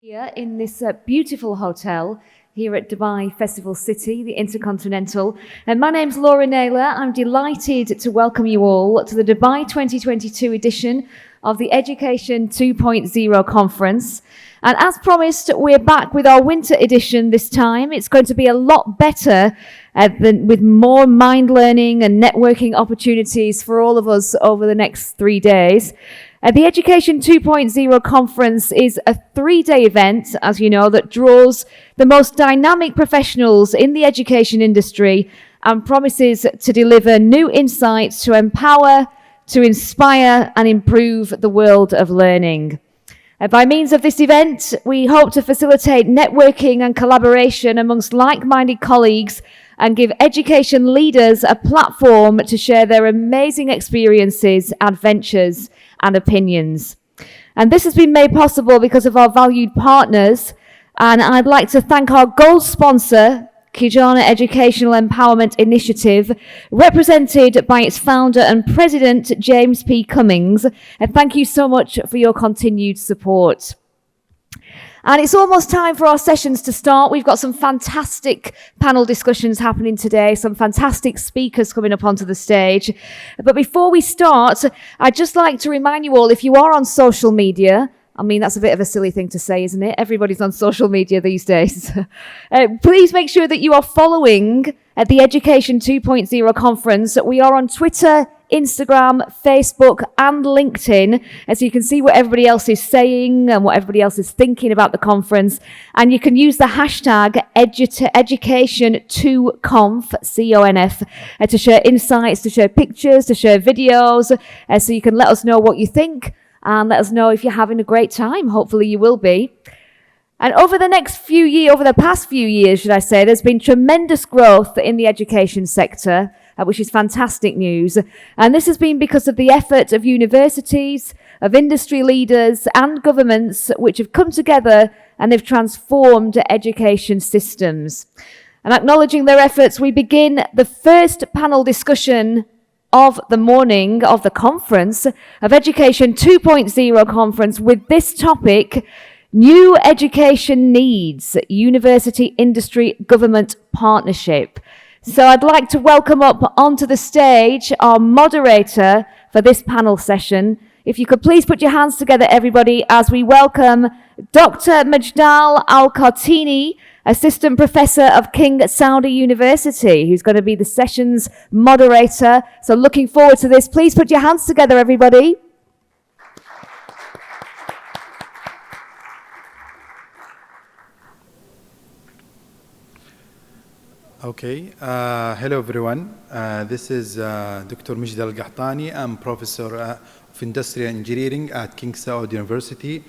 Here in this beautiful hotel here at Dubai Festival City, the InterContinental. And my name's Laura Naylor. I'm delighted to welcome you all to the Dubai 2022 edition of the Education 2.0 conference. And as promised, we're back with our winter edition this time. It's going to be a lot better with more mind learning and networking opportunities for all of us over the next 3 days. The Education 2.0 conference is a 3-day event, as you know, that draws the most dynamic professionals in the education industry and promises to deliver new insights to empower, to inspire and improve the world of learning. By means of this event, we hope to facilitate networking and collaboration amongst like-minded colleagues and give education leaders a platform to share their amazing experiences, adventures, and opinions. And this has been made possible because of our valued partners, and I'd like to thank our gold sponsor, Kijana Educational Empowerment Initiative, represented by its founder and president, James P. Cummings. And thank you so much for your continued support. And it's almost time for our sessions to start. We've got some fantastic panel discussions happening today, some fantastic speakers coming up onto the stage. But before we start, I'd just like to remind you all, if you are on social media, I mean, that's a bit of a silly thing to say, isn't it? Everybody's on social media these days. Please make sure that you are following at the Education 2.0 conference. We are on Twitter, Instagram, Facebook, and LinkedIn, so you can see what everybody else is saying and what everybody else is thinking about the conference. And you can use the hashtag Education2Conf, C-O-N-F, to share insights, to share pictures, to share videos, so you can let us know what you think and let us know if you're having a great time. Hopefully you will be. And over the past few years, should I say, there's been tremendous growth in the education sector, which is fantastic news. And this has been because of the effort of universities, of industry leaders and governments, which have come together and they've transformed education systems. And acknowledging their efforts, we begin the first panel discussion of the morning of the conference, of Education 2.0 conference, with this topic: New Education Needs, University Industry Government Partnership. So I'd like to welcome up onto the stage our moderator for this panel session. If you could please put your hands together, everybody, as we welcome Dr. Mejdal Alqahtani, Assistant Professor of King Saudi University, who's going to be the session's moderator. So looking forward to this. Please put your hands together, everybody. Okay, hello everyone. This is Dr. Mejdal Alqahtani. I'm Professor of Industrial Engineering at King Saud University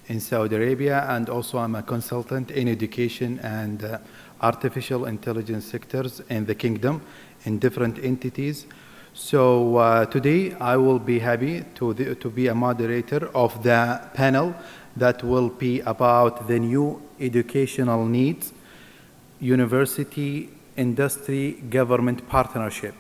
in Saudi Arabia, and also I'm a consultant in education and artificial intelligence sectors in the kingdom in different entities. So today I will be happy to be a moderator of the panel that will be about the new educational needs, university industry government partnership.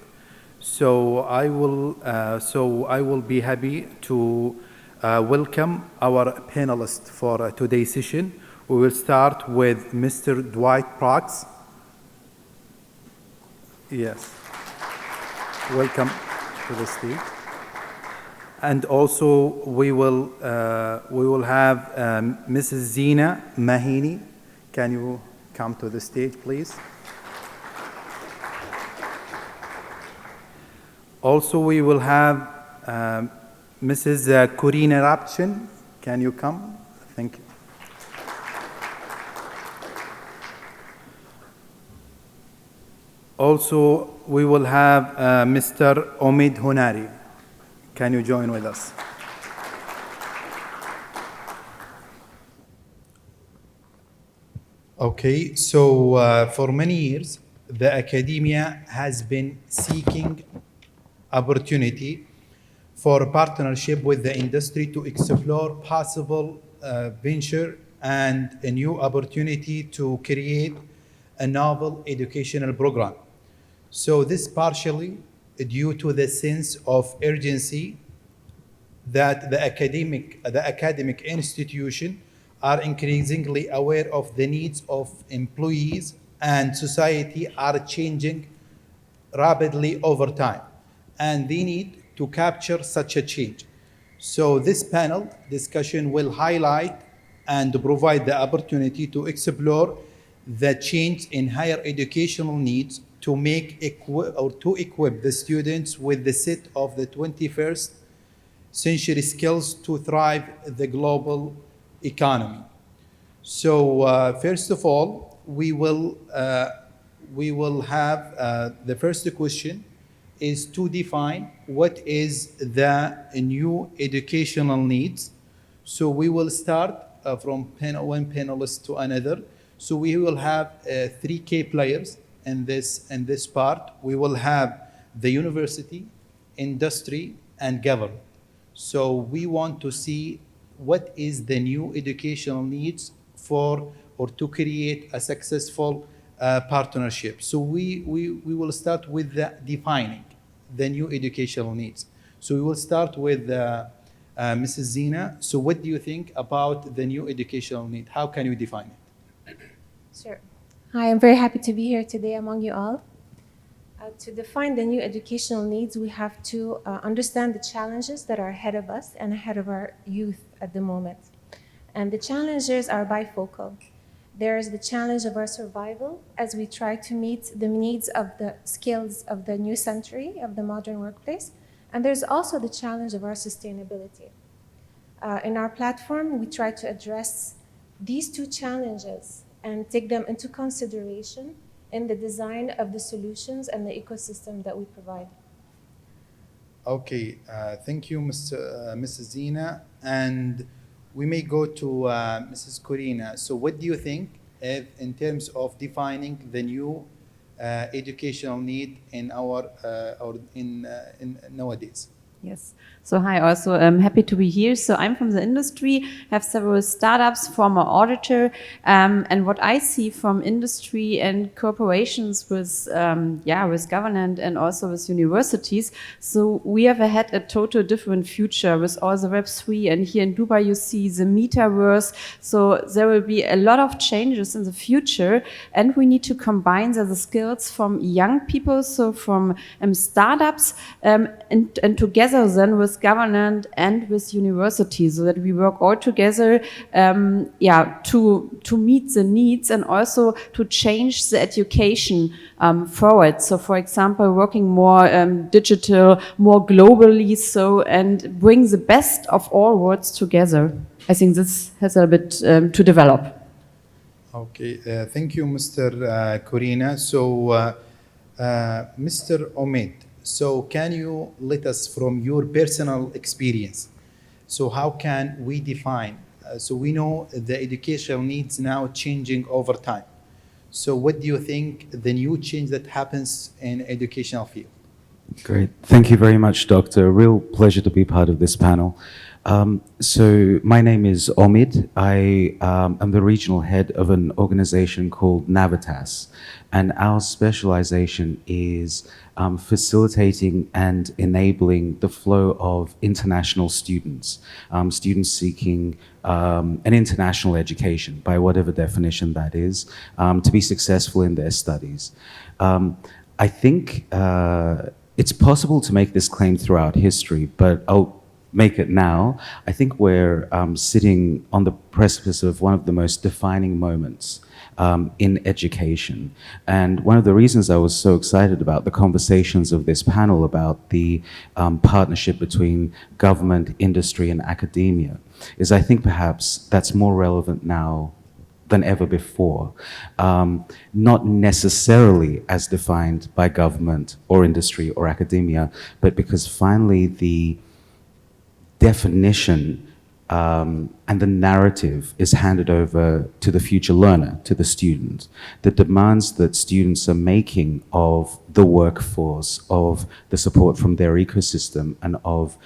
So I will be happy to welcome our panelists for today's session. We will start with Mr. Dwight Prox. Yes, welcome to the stage. And also we will have Mrs. Zina Mahini. Can you come to the stage, please? Also, we will have Mrs. Corina Rapchin. Can you come? Thank you. Also, we will have Mr. Omid Honari. Can you join with us? Okay, so for many years, the academia has been seeking opportunity for partnership with the industry to explore possible venture and a new opportunity to create a novel educational program. So this partially due to the sense of urgency that the academic institution are increasingly aware of the needs of employees and society are changing rapidly over time, and they need to capture such a change. So this panel discussion will highlight and provide the opportunity to explore the change in higher educational needs to equip the students with the set of the 21st century skills to thrive in the global economy. So first of all, we will have the first question is to define what is the new educational needs. So we will start from one panelist to another. So we will have three key players in this part. We will have the university, industry, and government. So we want to see what is the new educational needs for or to create a successful partnership. So we will start with defining the new educational needs. So we will start with Mrs. Zina. So what do you think about the new educational need? How can you define it? Sure. Hi, I'm very happy to be here today among you all. To define the new educational needs, we have to understand the challenges that are ahead of us and ahead of our youth at the moment. And the challenges are bifocal. There is the challenge of our survival as we try to meet the needs of the skills of the new century, of the modern workplace. And there's also the challenge of our sustainability. In our platform, we try to address these two challenges and take them into consideration in the design of the solutions and the ecosystem that we provide. Okay, thank you, Mrs. Zina. And we may go to Mrs. Corina. So what do you think in terms of defining the new educational need in our in nowadays? Yes. So hi, also I'm happy to be here. So I'm from the industry, have several startups, former auditor, and what I see from industry and corporations with with government and also with universities. So we have had a total different future with all the Web3, and here in Dubai you see the metaverse. So there will be a lot of changes in the future, and we need to combine the skills from young people, so from startups, and together then with government and with universities, so that we work all together to meet the needs and also to change the education forward. So for example, working more digital, more globally, so and bring the best of all worlds together. I think this has a bit to develop. Okay, thank you, Mr. Corina. So Mr. Omid, so can you let us from your personal experience, so how can we define, so we know the educational needs now changing over time. So what do you think the new change that happens in educational field? Great. Thank you very much, Doctor. A real pleasure to be part of this panel. So my name is Omid. I am the regional head of an organization called Navitas, and our specialization is facilitating and enabling the flow of international students, students seeking an international education, by whatever definition that is, to be successful in their studies. I think it's possible to make this claim throughout history, but I'll make it now. I think we're sitting on the precipice of one of the most defining moments in education. And one of the reasons I was so excited about the conversations of this panel about the partnership between government, industry, and academia is I think perhaps that's more relevant now than ever before. Not necessarily as defined by government or industry or academia, but because finally the definition and the narrative is handed over to the future learner, to the student. The demands that students are making of the workforce, of the support from their ecosystem, and of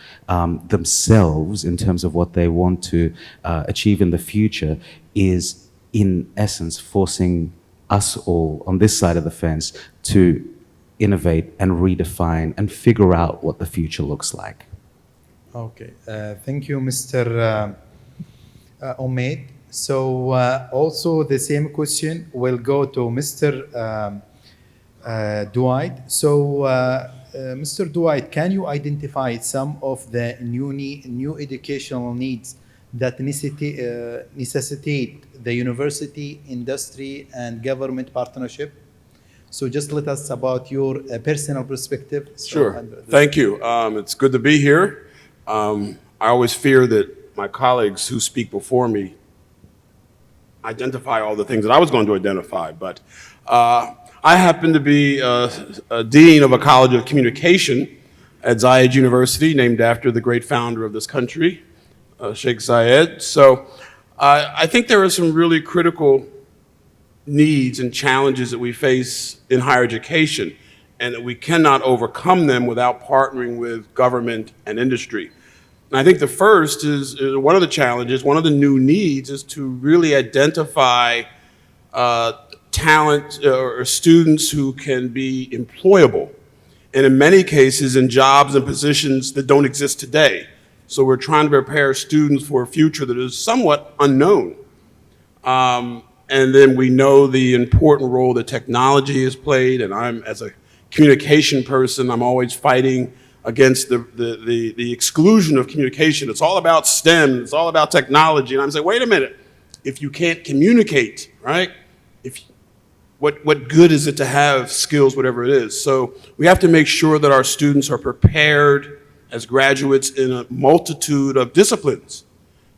themselves in terms of what they want to achieve in the future is, in essence, forcing us all on this side of the fence to innovate and redefine and figure out what the future looks like. Okay, thank you, Mr. Omaid. So also the same question will go to Mr. Dwight. So Mr. Dwight, can you identify some of the new educational needs that necessitate the university, industry, and government partnership? So just let us about your personal perspective. Sure. Thank you. It's good to be here. I always fear that my colleagues who speak before me identify all the things that I was going to identify, but I happen to be a dean of a college of communication at Zayed University, named after the great founder of this country, Sheikh Zayed. So I think there are some really critical needs and challenges that we face in higher education, and that we cannot overcome them without partnering with government and industry. And I think the first is one of the challenges, one of the new needs is to really identify talent or students who can be employable, and in many cases in jobs and positions that don't exist today. So we're trying to prepare students for a future that is somewhat unknown. And then we know the important role that technology has played, and I'm, as a communication person, I'm always fighting against the exclusion of communication. It's all about STEM, it's all about technology, and I'm saying, wait a minute, if you can't communicate, right? What good is it to have skills, whatever it is? So we have to make sure that our students are prepared as graduates in a multitude of disciplines.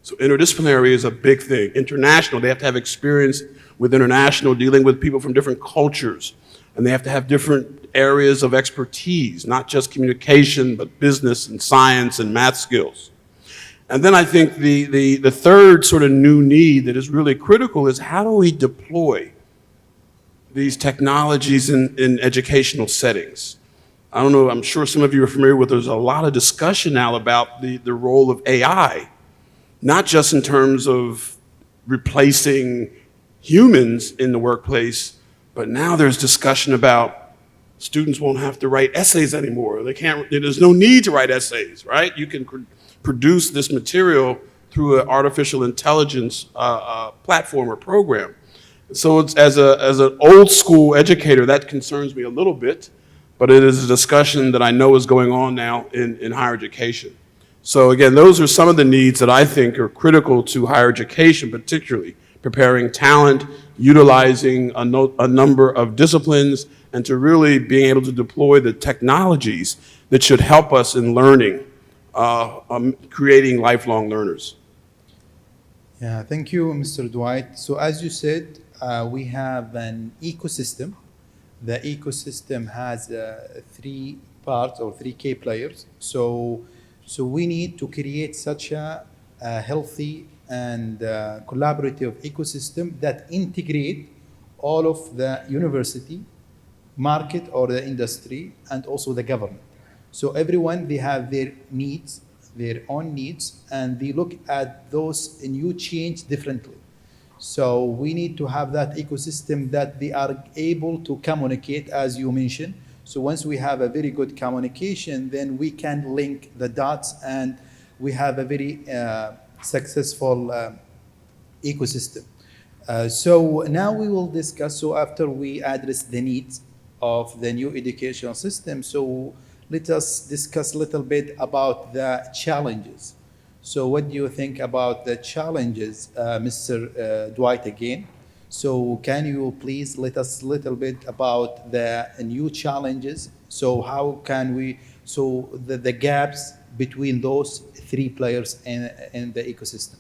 So interdisciplinary is a big thing. International, they have to have experience with international, dealing with people from different cultures. And they have to have different areas of expertise, not just communication, but business and science and math skills. And then I think the third sort of new need that is really critical is how do we deploy these technologies in educational settings? I don't know, I'm sure some of you are familiar with, there's a lot of discussion now about the role of AI. Not just in terms of replacing humans in the workplace, but now there's discussion about students won't have to write essays anymore. There's no need to write essays, right? You can produce this material through an artificial intelligence platform or program. So it's, as an old school educator, that concerns me a little bit, but it is a discussion that I know is going on now in higher education. So again, those are some of the needs that I think are critical to higher education, particularly preparing talent, utilizing a number of disciplines, and to really being able to deploy the technologies that should help us in learning, creating lifelong learners. Yeah, thank you, Mr. Dwight. So as you said, we have an ecosystem. The ecosystem has three parts or three key players. So we need to create such a healthy and collaborative ecosystem that integrate all of the university, market or the industry, and also the government. So everyone, they have their needs, their own needs, and they look at those new change differently. So we need to have that ecosystem that they are able to communicate, as you mentioned. So once we have a very good communication, then we can link the dots and we have a very successful ecosystem. So now we will discuss, so after we address the needs of the new educational system, so let us discuss a little bit about the challenges. So what do you think about the challenges, Mr. Dwight again? So can you please let us a little bit about the new challenges? So how can we, so the gaps between those three players in the ecosystem?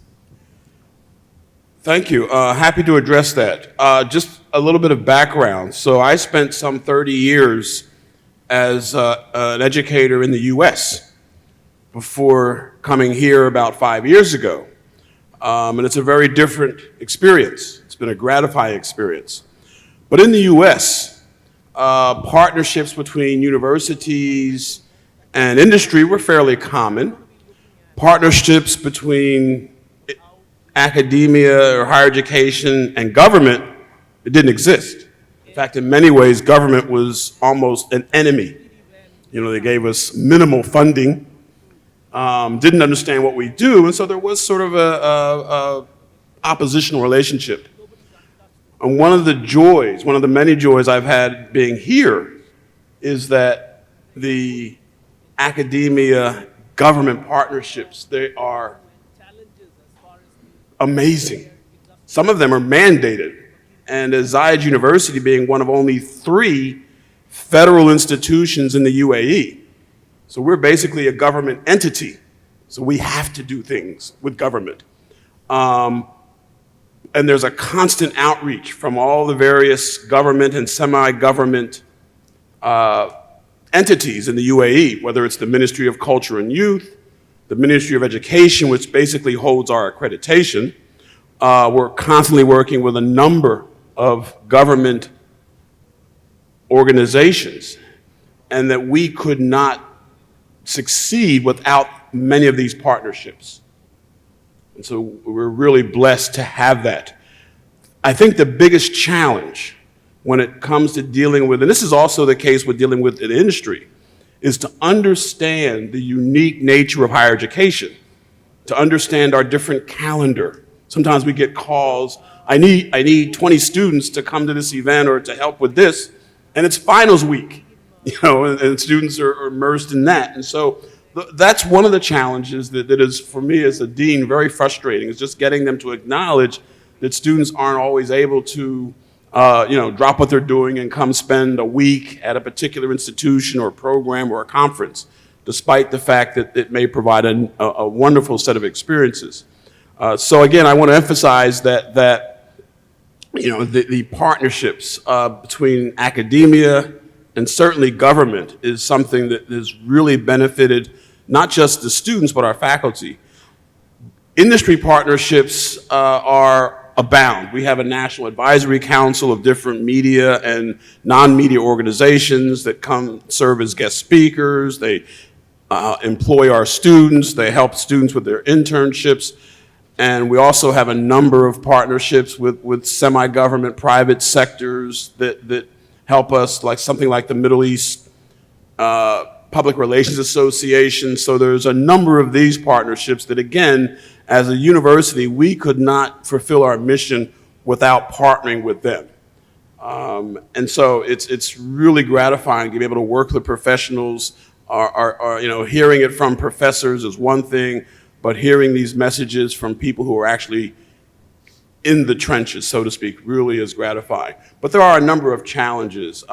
Thank you. Happy to address that. Just a little bit of background. So I spent some 30 years as an educator in the US before coming here about 5 years ago. And it's a very different experience. It's been a gratifying experience. But in the US, partnerships between universities and industry were fairly common. Partnerships between academia or higher education and government, it didn't exist. In fact, in many ways, government was almost an enemy. You know, they gave us minimal funding. didn't understand what we do, and so there was sort of a oppositional relationship. And one of the many joys I've had being here is that the academia government partnerships, they are amazing. Some of them are mandated. And as Zayed University being one of only 3 federal institutions in the UAE, so we're basically a government entity. So we have to do things with government. And there's a constant outreach from all the various government and semi-government entities in the UAE, whether it's the Ministry of Culture and Youth, the Ministry of Education, which basically holds our accreditation. We're constantly working with a number of government organizations, and that we could not succeed without many of these partnerships. And so we're really blessed to have that. I think the biggest challenge when it comes to dealing with, and this is also the case with dealing with an industry, is to understand the unique nature of higher education, to understand our different calendar. Sometimes we get calls, I need 20 students to come to this event or to help with this, and it's finals week, and students are immersed in that. And so that's one of the challenges that is, for me as a dean, very frustrating, is just getting them to acknowledge that students aren't always able to drop what they're doing and come spend a week at a particular institution or program or a conference, despite the fact that it may provide a wonderful set of experiences. So again, I want to emphasize that the partnerships between academia and certainly government is something that has really benefited not just the students, but our faculty. Industry partnerships are abound. We have a national advisory council of different media and non-media organizations that come serve as guest speakers. They employ our students. They help students with their internships. And we also have a number of partnerships with semi-government private sectors that help us, like something like the Middle East Public Relations Association. So there's a number of these partnerships that, again, as a university, we could not fulfill our mission without partnering with them. And so it's really gratifying to be able to work with professionals. Hearing it from professors is one thing, but hearing these messages from people who are actually in the trenches, so to speak, really is gratifying. But there are a number of challenges.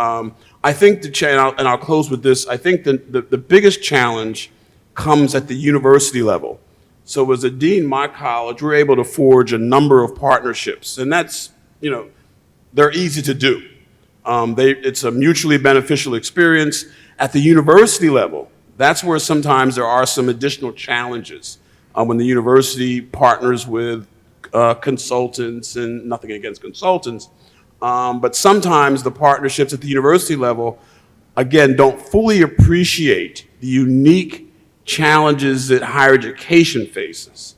I think and I'll close with this, I think the biggest challenge comes at the university level. So as a dean, my college, we're able to forge a number of partnerships, and that's, they're easy to do. It's a mutually beneficial experience. At the university level, that's where sometimes there are some additional challenges when the university partners with consultants, and nothing against consultants, but sometimes the partnerships at the university level, again, don't fully appreciate the unique challenges that higher education faces.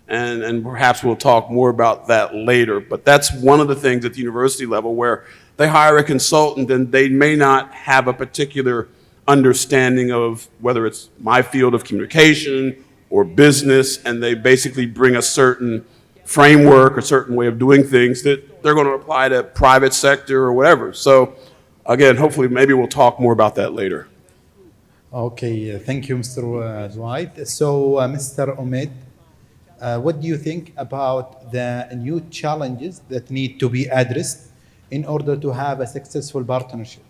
And perhaps we'll talk more about that later, but that's one of the things at the university level where they hire a consultant and they may not have a particular understanding of whether it's my field of communication or business, and they basically bring a certain framework or certain way of doing things that they're going to apply to private sector or whatever. So again, hopefully maybe we'll talk more about that later. Okay, thank you, Mr. Dwight. So, Mr. Omid, what do you think about the new challenges that need to be addressed in order to have a successful partnership?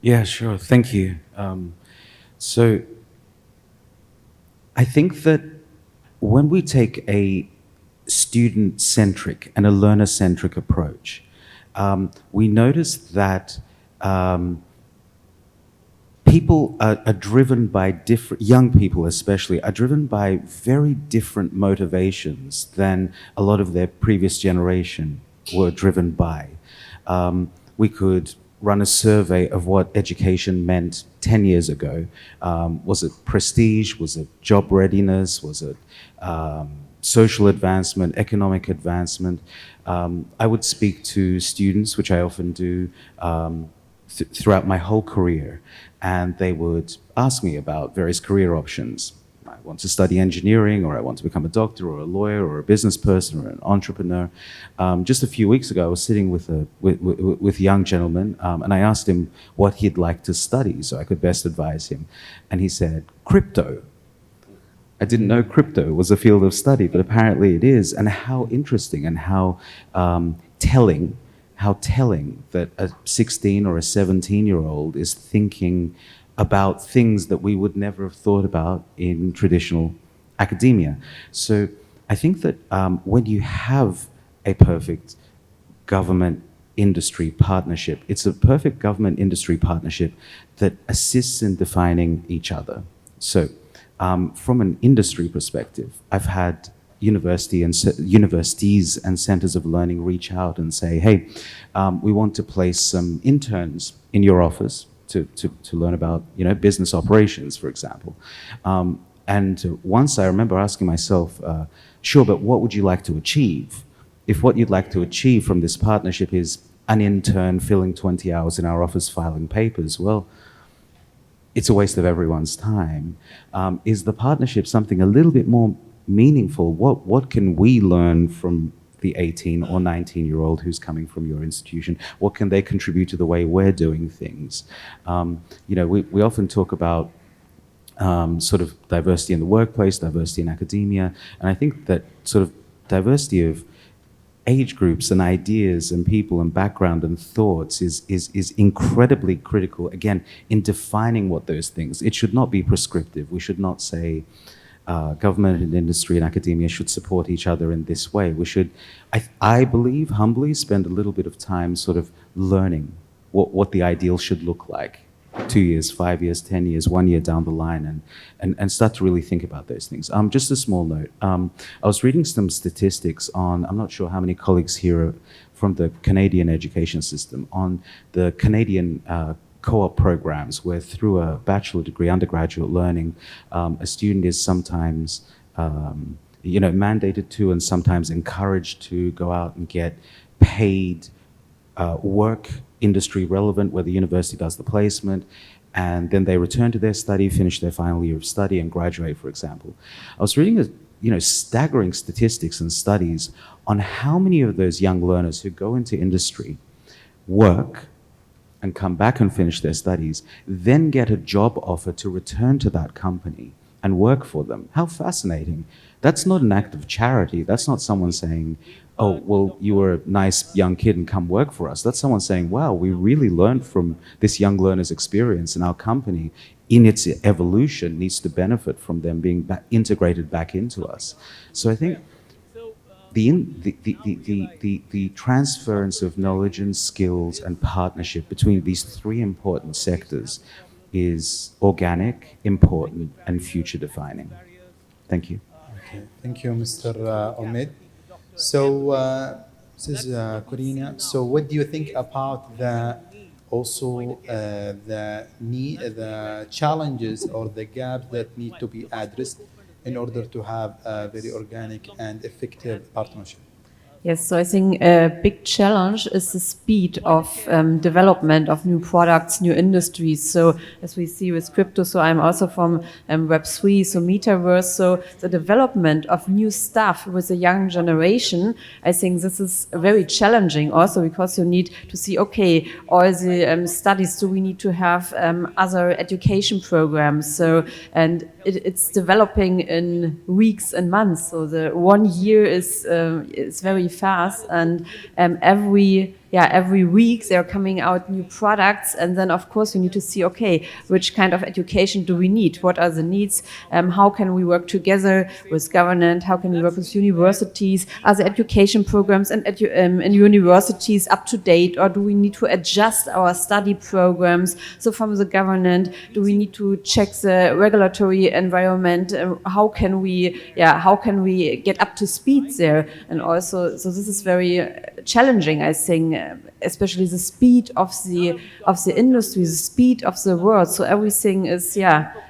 Yeah, sure. Thank you. So I think that when we take a student-centric and a learner-centric approach, we notice that people are driven by young people especially, are driven by very different motivations than a lot of their previous generation were driven by. We could run a survey of what education meant 10 years ago. Was it prestige? Was it job readiness? Was it social advancement, economic advancement? I would speak to students, which I often do throughout my whole career, and they would ask me about various career options. want to study engineering, or I want to become a doctor or a lawyer or a business person or an entrepreneur. Just a few weeks ago, I was sitting with a young gentleman, and I asked him what he'd like to study so I could best advise him. And he said, crypto. I didn't know crypto was a field of study, but apparently it is. And how interesting and how telling that a 16 or a 17-year-old is thinking about things that we would never have thought about in traditional academia. So I think that when you have a perfect government-industry partnership, it's a perfect government-industry partnership that assists in defining each other. So from an industry perspective, I've had universities and centers of learning reach out and say, hey, we want to place some interns in your office to learn about, business operations, for example. And once I remember asking myself, sure, but what would you like to achieve? If what you'd like to achieve from this partnership is an intern filling 20 hours in our office filing papers, well, it's a waste of everyone's time. Is the partnership something a little bit more meaningful? What can we learn from the 18 or 19-year-old who's coming from your institution? What can they contribute to the way we're doing things? We often talk about sort of diversity in the workplace, diversity in academia, and I think that sort of diversity of age groups and ideas and people and background and thoughts is incredibly critical, again, in defining what those things. It should not be prescriptive. We should not say government and industry and academia should support each other in this way. We should, I believe, humbly spend a little bit of time sort of learning what the ideal should look like 2 years, 5 years, 10 years, 1 year down the line, and start to really think about those things. Just a small note. I was reading some statistics on, I'm not sure how many colleagues here are from the Canadian education system, on the Canadian co-op programs, where through a bachelor degree, undergraduate learning, a student is sometimes mandated to and sometimes encouraged to go out and get paid work, industry relevant, where the university does the placement, and then they return to their study, finish their final year of study, and graduate, for example. I was reading staggering statistics and studies on how many of those young learners who go into industry work and come back and finish their studies, then get a job offer to return to that company and work for them. How fascinating. That's not an act of charity. That's not someone saying, oh, well, you were a nice young kid and come work for us. That's someone saying, wow, we really learned from this young learner's experience, and our company, in its evolution, needs to benefit from them being integrated back into us. So I think the transference of knowledge and skills and partnership between these three important sectors is organic, important, and future defining. Thank you. Okay. Thank you, Mr. Omid. So, this is Corina. So, what do you think about the challenges or the gaps that need to be addressed in order to have a very organic and effective partnership? Yes, so I think a big challenge is the speed of development of new products, new industries. So as we see with crypto, so I'm also from Web3, so Metaverse. So the development of new stuff with the young generation, I think this is very challenging also, because you need to see, okay, all the studies, do we need to have other education programs? So, and it's developing in weeks and months. So the 1 year is very fast, and every week they're coming out new products, and then of course you need to see, okay, which kind of education do we need? What are the needs? How can we work together with government? How can we work with universities? Are the education programs and universities up to date, or do we need to adjust our study programs? So from the government, do we need to check the regulatory environment? How can we get up to speed there? And also, so this is very challenging, I think, especially the speed of the industry, the speed of the world. So everything is,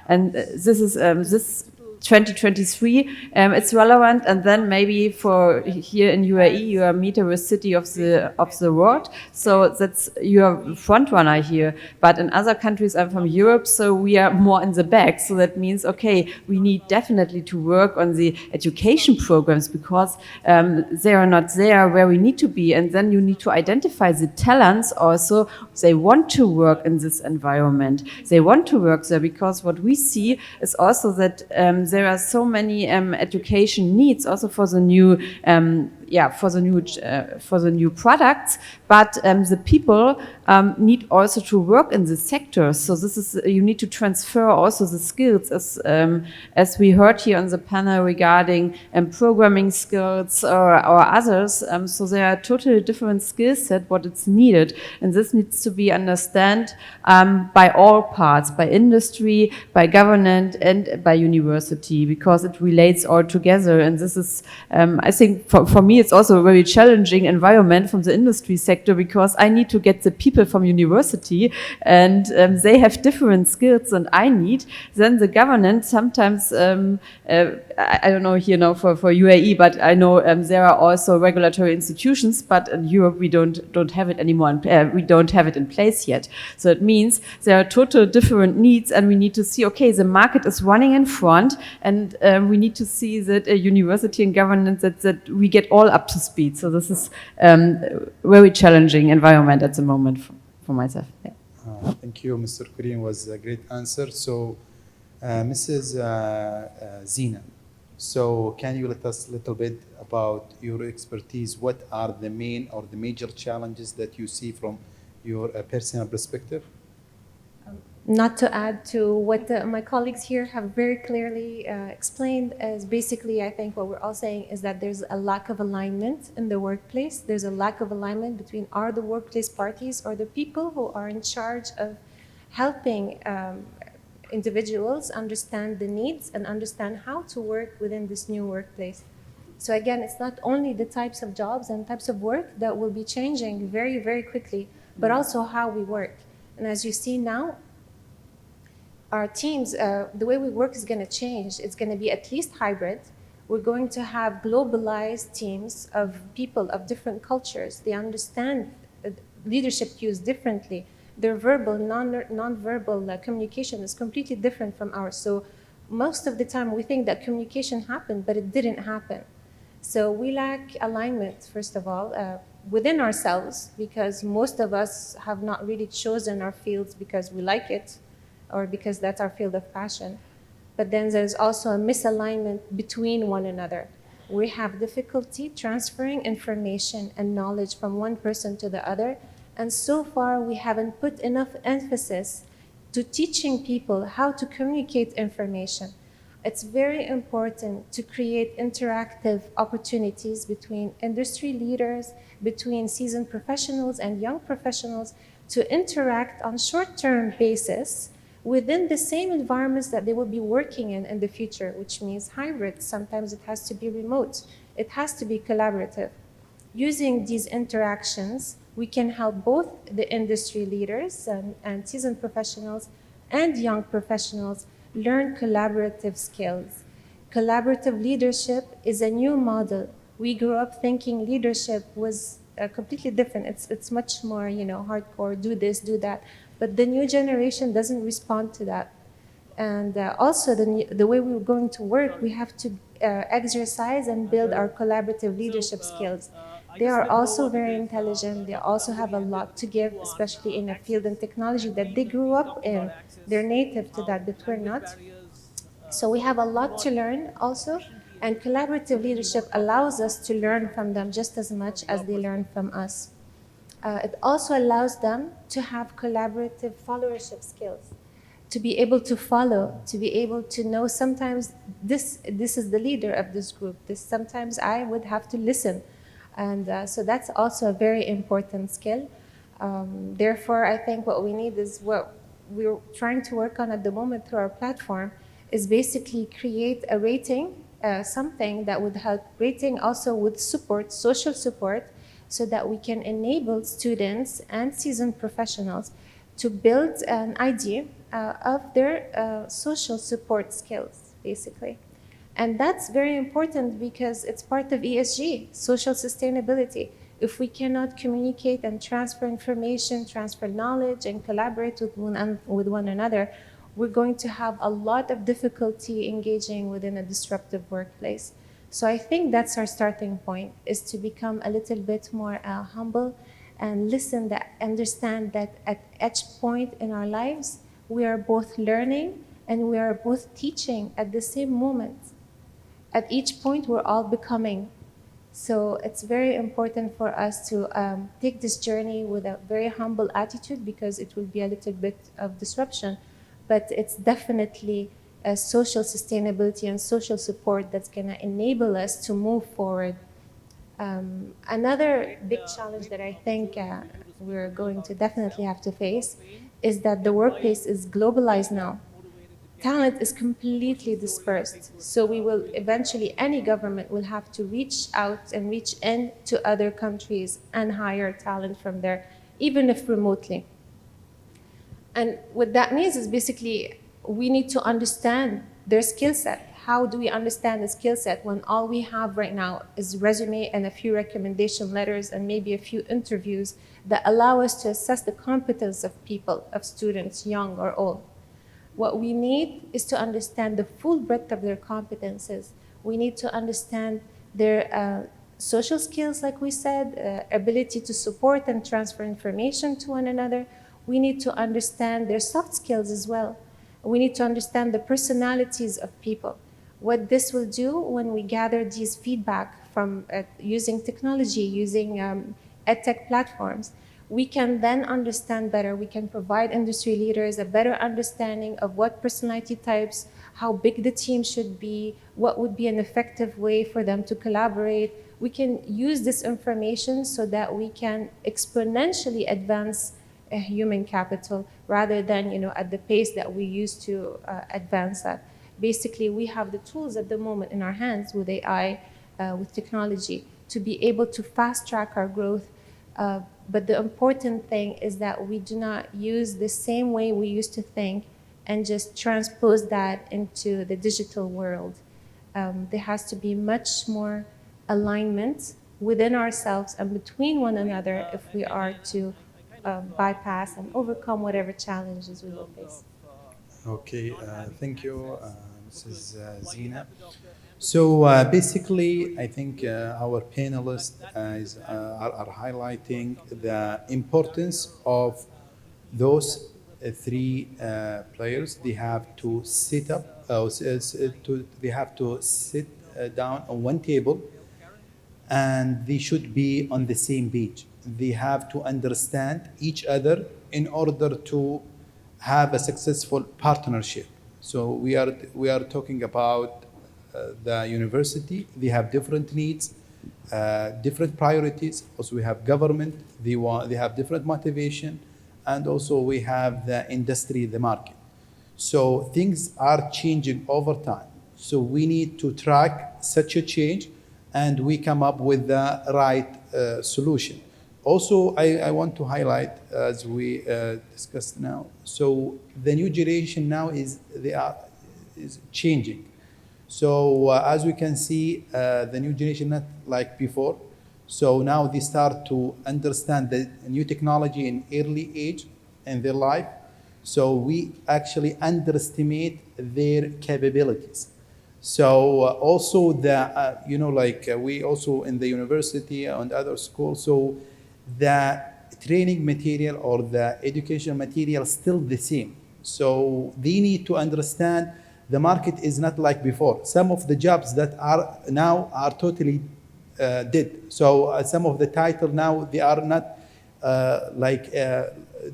and this is this 2023, it's relevant, and then maybe for here in UAE, you are metaverse city of the world. So that's your front runner here. But in other countries, I'm from Europe, so we are more in the back. So that means, okay, we need definitely to work on the education programs because they are not there where we need to be. And then you need to identify the talents also. They want to work in this environment. They want to work there because what we see is also that there are so many education needs also for the new for the new products, but the people need also to work in this sector. So this is you need to transfer also the skills as we heard here on the panel regarding programming skills or others. So there are totally different skill set what it's needed, and this needs to be understood by all parts, by industry, by government, and by university, because it relates all together. And this is, I think, for me, it's also a very challenging environment from the industry sector because I need to get the people from university, and they have different skills than I need. Then the government sometimes, I don't know here now for UAE, but I know there are also regulatory institutions, but in Europe we don't have it anymore. We don't have it in place yet. So it means there are total different needs, and we need to see, okay, the market is running in front, and we need to see that a university and governance that we get all up to speed. So this is very challenging environment at the moment for myself. Yeah. Thank you, Mr. Karim, was a great answer. So, Mrs. Zina, so can you let us a little bit about your expertise? What are the main or the major challenges that you see from your personal perspective? Not to add to what my colleagues here have very clearly explained, is basically, I think what we're all saying is that there's a lack of alignment in the workplace. There's a lack of alignment between the workplace parties or the people who are in charge of helping individuals understand the needs and understand how to work within this new workplace. So again, it's not only the types of jobs and types of work that will be changing very, very quickly, but also how we work. And as you see now, our teams, the way we work is going to change. It's going to be at least hybrid. We're going to have globalized teams of people of different cultures. They understand leadership cues differently. Their verbal, non-verbal communication is completely different from ours. So most of the time we think that communication happened, but it didn't happen. So we lack alignment, first of all, within ourselves, because most of us have not really chosen our fields because we like it, or because that's our field of passion. But then there's also a misalignment between one another. We have difficulty transferring information and knowledge from one person to the other. And so far, we haven't put enough emphasis to teaching people how to communicate information. It's very important to create interactive opportunities between industry leaders, between seasoned professionals and young professionals to interact on short-term basis within the same environments that they will be working in the future, which means hybrid. Sometimes it has to be remote. It has to be collaborative. Using these interactions, we can help both the industry leaders and seasoned professionals and young professionals learn collaborative skills. Collaborative leadership is a new model. We grew up thinking leadership was completely different. It's much more, hardcore, do this, do that. But the new generation doesn't respond to that. And also the way we're going to work, we have to exercise and build our collaborative leadership skills. They are also very intelligent. They also have a lot to give, especially in a field in technology that they grew up in. They're native to that, but we're not. So we have a lot to learn also. And collaborative leadership allows us to learn from them just as much as they learn from us. It also allows them to have collaborative followership skills, to be able to follow, to be able to know sometimes this is the leader of this group. Sometimes I would have to listen. And so that's also a very important skill. Therefore, I think what we need is what we're trying to work on at the moment through our platform is basically create a rating, something that would help rating also with support, social support, so that we can enable students and seasoned professionals to build an idea of their social support skills, basically. And that's very important because it's part of ESG, social sustainability. If we cannot communicate and transfer information, transfer knowledge, and collaborate with one another, we're going to have a lot of difficulty engaging within a disruptive workplace. So I think that's our starting point, is to become a little bit more humble and listen, that understand that at each point in our lives, we are both learning and we are both teaching at the same moment. At each point, we're all becoming. So it's very important for us to take this journey with a very humble attitude, because it will be a little bit of disruption, but it's definitely a social sustainability and social support that's going to enable us to move forward. Another big challenge that I think we're going to definitely have to face is that the workplace is globalized now. Talent is completely dispersed. So we will eventually, any government will have to reach out and reach in to other countries and hire talent from there, even if remotely. And what that means is basically we need to understand their skill set. How do we understand the skill set when all we have right now is resume and a few recommendation letters and maybe a few interviews that allow us to assess the competence of people, of students, young or old? What we need is to understand the full breadth of their competences. We need to understand their social skills, like we said, ability to support and transfer information to one another. We need to understand their soft skills as well. We need to understand the personalities of people. What this will do when we gather these feedback from using technology, using edtech platforms, we can then understand better. We can provide industry leaders a better understanding of what personality types, how big the team should be, what would be an effective way for them to collaborate. We can use this information so that we can exponentially advance human capital rather than, at the pace that we used to advance at. Basically, we have the tools at the moment in our hands with AI, with technology, to be able to fast track our growth. But the important thing is that we do not use the same way we used to think and just transpose that into the digital world. There has to be much more alignment within ourselves and between one another if we are to bypass and overcome whatever challenges we will face. Okay, thank you, Mrs. Zina. So basically, I think our panelists are highlighting the importance of those three players. They have to sit up, they have to sit down on one table, and they should be on the same page. They have to understand each other in order to have a successful partnership. So we are talking about the university. They have different needs, different priorities. Also, we have government. They have different motivation, and also we have the industry, the market. So things are changing over time. So we need to track such a change, and we come up with the right solution. Also, I want to highlight, as we discussed now, so the new generation now is changing. So as we can see, the new generation not like before. So now they start to understand the new technology in early age in their life. So we actually underestimate their capabilities. So also the we also in the university and other schools. So the training material or the education material still the same. So they need to understand the market is not like before. Some of the jobs that are now are totally dead. So some of the title now they are not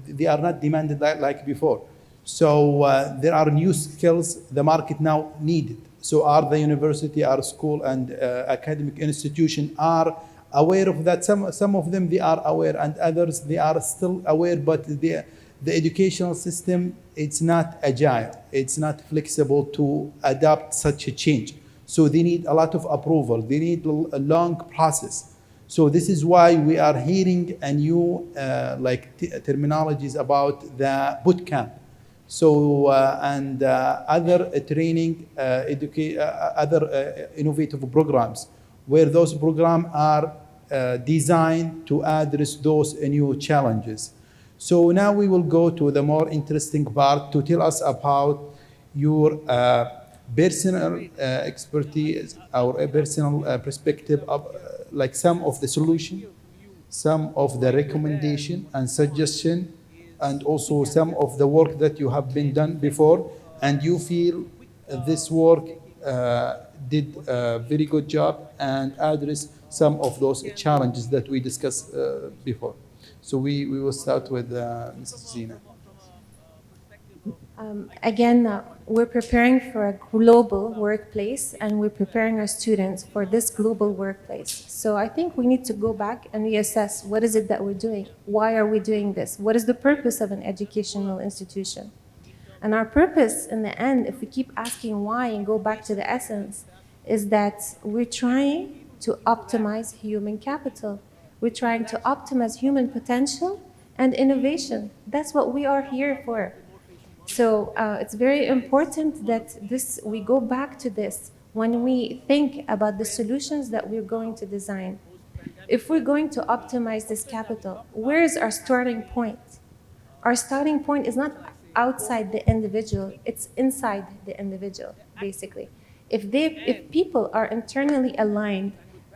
they are not demanded like before. So there are new skills the market now needed. So are the university, our school, and academic institution are aware of that. Some of them they are aware, and others they are still aware, but the educational system, it's not agile, it's not flexible to adapt such a change. So they need a lot of approval, they need a long process. So this is why we are hearing a new terminologies about the boot camp. So and other training, other innovative programs, where those programs are designed to address those new challenges. So now we will go to the more interesting part to tell us about your personal expertise or a personal perspective of like some of the solution, some of the recommendation and suggestion, and also some of the work that you have been done before, and you feel this work did a very good job and address some of those challenges that we discussed before. So we will start with Mrs. Zina. Again, we're preparing for a global workplace, and we're preparing our students for this global workplace. So I think we need to go back and reassess what is it that we're doing? Why are we doing this? What is the purpose of an educational institution? And our purpose in the end, if we keep asking why and go back to the essence, is that we're trying to optimize human capital. We're trying to optimize human potential and innovation. That's what we are here for. So it's very important that we go back to this when we think about the solutions that we're going to design. If we're going to optimize this capital, where is our starting point? Our starting point is not outside the individual, it's inside the individual, basically. If people are internally aligned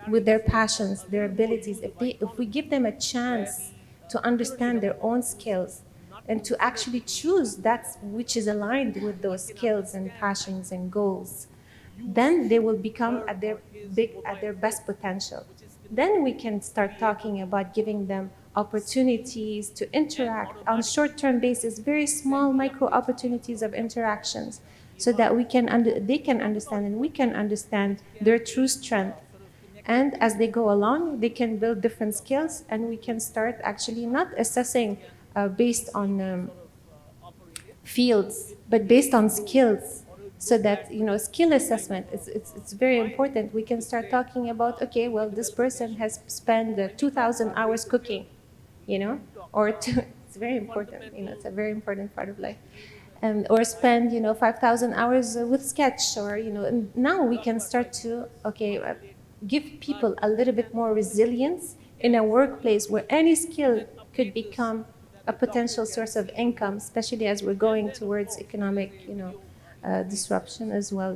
with their passions, their abilities, if we give them a chance to understand their own skills and to actually choose that which is aligned with those skills and passions and goals, then they will become at their best potential. Then we can start talking about giving them opportunities to interact on short-term basis, very small micro opportunities of interactions, so that they can understand and we can understand their true strength. And as they go along, they can build different skills, and we can start actually not assessing based on fields, but based on skills. So that, skill assessment, it's very important. We can start talking about, okay, well, this person has spent 2,000 hours cooking, or it's very important, it's a very important part of life. Or spend, 5,000 hours with sketch, or, and now we can start to, give people a little bit more resilience in a workplace where any skill could become a potential source of income, especially as we're going towards economic, disruption as well,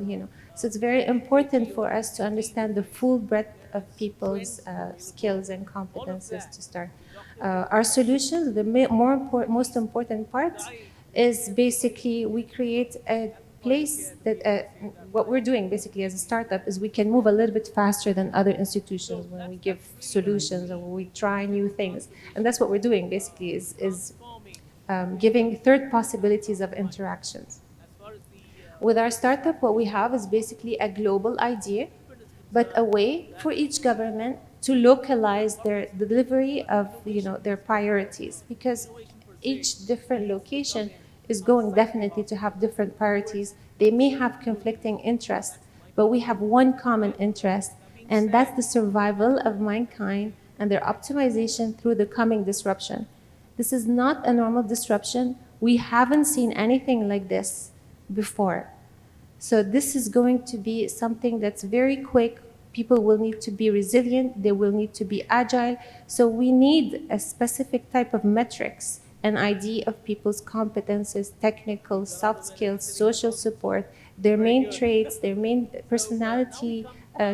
So it's very important for us to understand the full breadth of people's skills and competences to start. Our solutions, the most important part is basically we create a place that what we're doing basically as a startup is we can move a little bit faster than other institutions when we give solutions or when we try new things. And that's what we're doing basically is giving third possibilities of interactions. With our startup, what we have is basically a global idea, but a way for each government to localize their delivery of their priorities, because each different location is going definitely to have different priorities. They may have conflicting interests, but we have one common interest, and that's the survival of mankind and their optimization through the coming disruption. This is not a normal disruption. We haven't seen anything like this before. So this is going to be something that's very quick. People will need to be resilient. They will need to be agile. So we need a specific type of metrics, an idea of people's competences, technical, soft skills, social support, their main traits, their main personality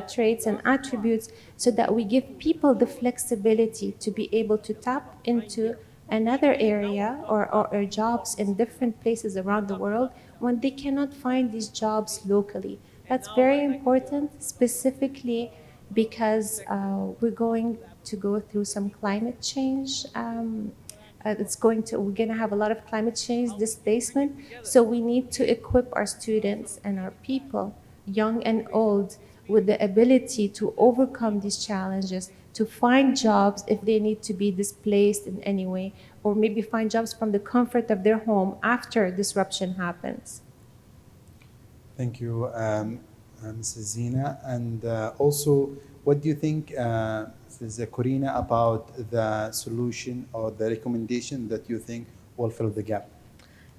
traits and attributes, so that we give people the flexibility to be able to tap into another area or jobs in different places around the world when they cannot find these jobs locally. That's very important, specifically because we're going to go through some climate change. We're going to have a lot of climate change displacement, so we need to equip our students and our people, young and old, with the ability to overcome these challenges, to find jobs if they need to be displaced in any way, or maybe find jobs from the comfort of their home after disruption happens. Thank you, Mrs. Zina. And also, what do you think, Mrs. Corina, about the solution or the recommendation that you think will fill the gap?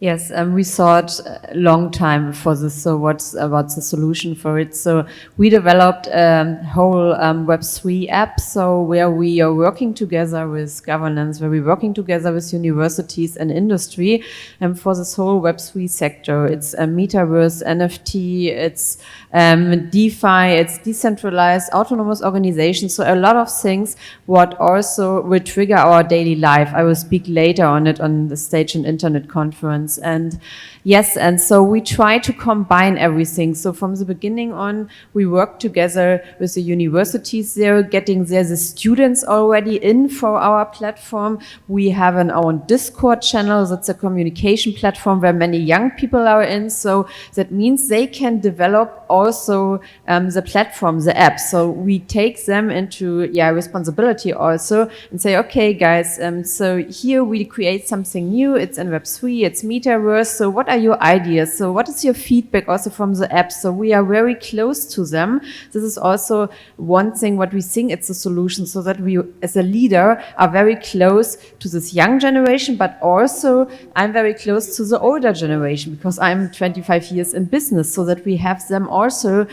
Yes, we thought a long time for this. So what's the solution for it? So we developed a whole Web3 app. So where we are working together with governance, where we're working together with universities and industry, and for this whole Web3 sector, it's a metaverse, NFT, it's DeFi, it's decentralized autonomous organizations. So a lot of things what also will trigger our daily life. I will speak later on it on the stage in Internet conference. And yes, and so we try to combine everything. So from the beginning on, we work together with the universities there, getting there the students already in for our platform. We have an own Discord channel. That's a communication platform where many young people are in. So that means they can develop also the platform, the app. So we take them into responsibility also and say, okay, guys, so here we create something new. It's in Web3, it's metaverse. So what are your ideas? So what is your feedback also from the app? So we are very close to them. This is also one thing what we think it's a solution, so that we as a leader are very close to this young generation, but also I'm very close to the older generation because I'm 25 years in business, so that we have them also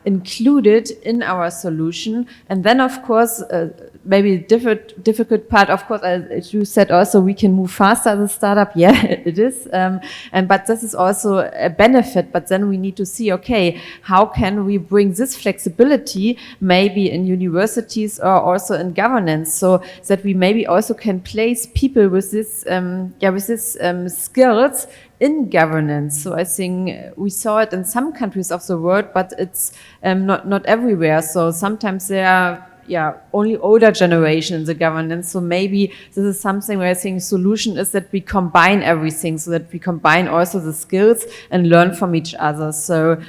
included in our solution. And then, of course, maybe difficult part, of course, as you said also, we can move faster as a startup. Yeah, it is. But this is also a benefit. But then we need to see, okay, how can we bring this flexibility maybe in universities or also in governance, so that we maybe also can place people with this, skills in governance. So I think we saw it in some countries of the world, but it's not everywhere. So sometimes there are only older generation in the governance. So maybe this is something where I think solution is that we combine everything, so that we combine also the skills and learn from each other. So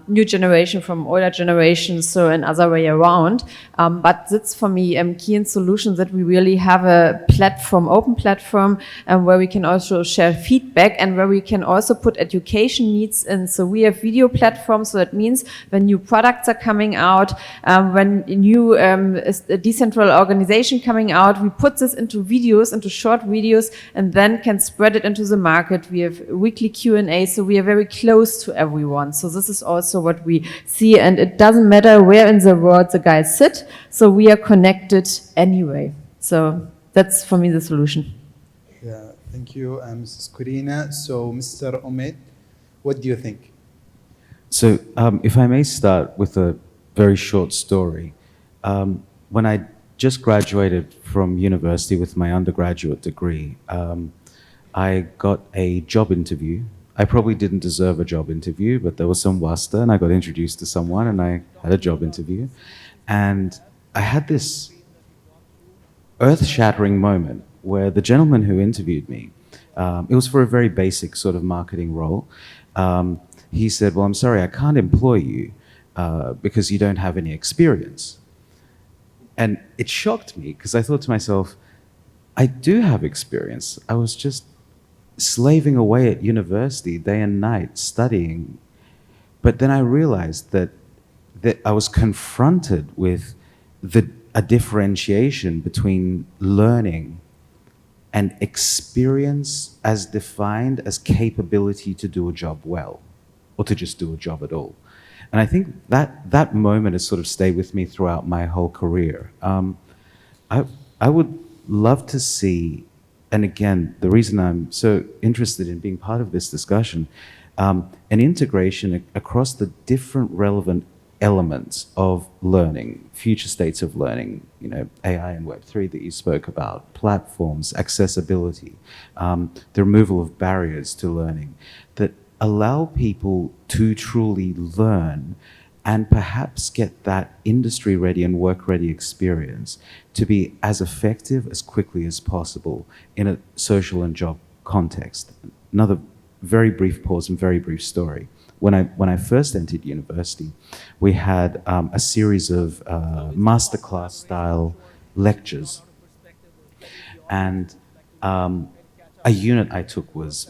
new generation from older generations, so another way around. But that's for me key in solutions, that we really have a platform, open platform, where we can also share feedback and where we can also put education needs in. So we have video platforms, so that means when new products are coming out, when a new a decentralized organization coming out, we put this into videos, into short videos, and then can spread it into the market. We have weekly Q&A, so we are very close to everyone. So this is also what we see, and it doesn't matter where in the world the guys sit, so we are connected anyway. So that's for me the solution. Yeah, thank you, Mrs. Corina. So, Mr. Omid, what do you think? So, if I may start with a very short story. When I just graduated from university with my undergraduate degree, I got a job interview. I probably didn't deserve a job interview, but there was some wasta, and I got introduced to someone, and I had a job interview. And I had this earth-shattering moment where the gentleman who interviewed me, it was for a very basic sort of marketing role. He said, well, I'm sorry, I can't employ you because you don't have any experience. And it shocked me because I thought to myself, I do have experience. I was just slaving away at university day and night studying. But then I realized that I was confronted with a differentiation between learning and experience as defined as capability to do a job well, or to just do a job at all. And I think that moment has sort of stayed with me throughout my whole career. I would love to see, and again, the reason I'm so interested in being part of this discussion, an integration across the different relevant elements of learning, future states of learning, you know, AI and Web3 that you spoke about, platforms, accessibility, the removal of barriers to learning, that allow people to truly learn and perhaps get that industry-ready and work-ready experience to be as effective as quickly as possible in a social and job context. Another very brief pause and very brief story. When I first entered university, we had a series of masterclass style lectures, and a unit I took was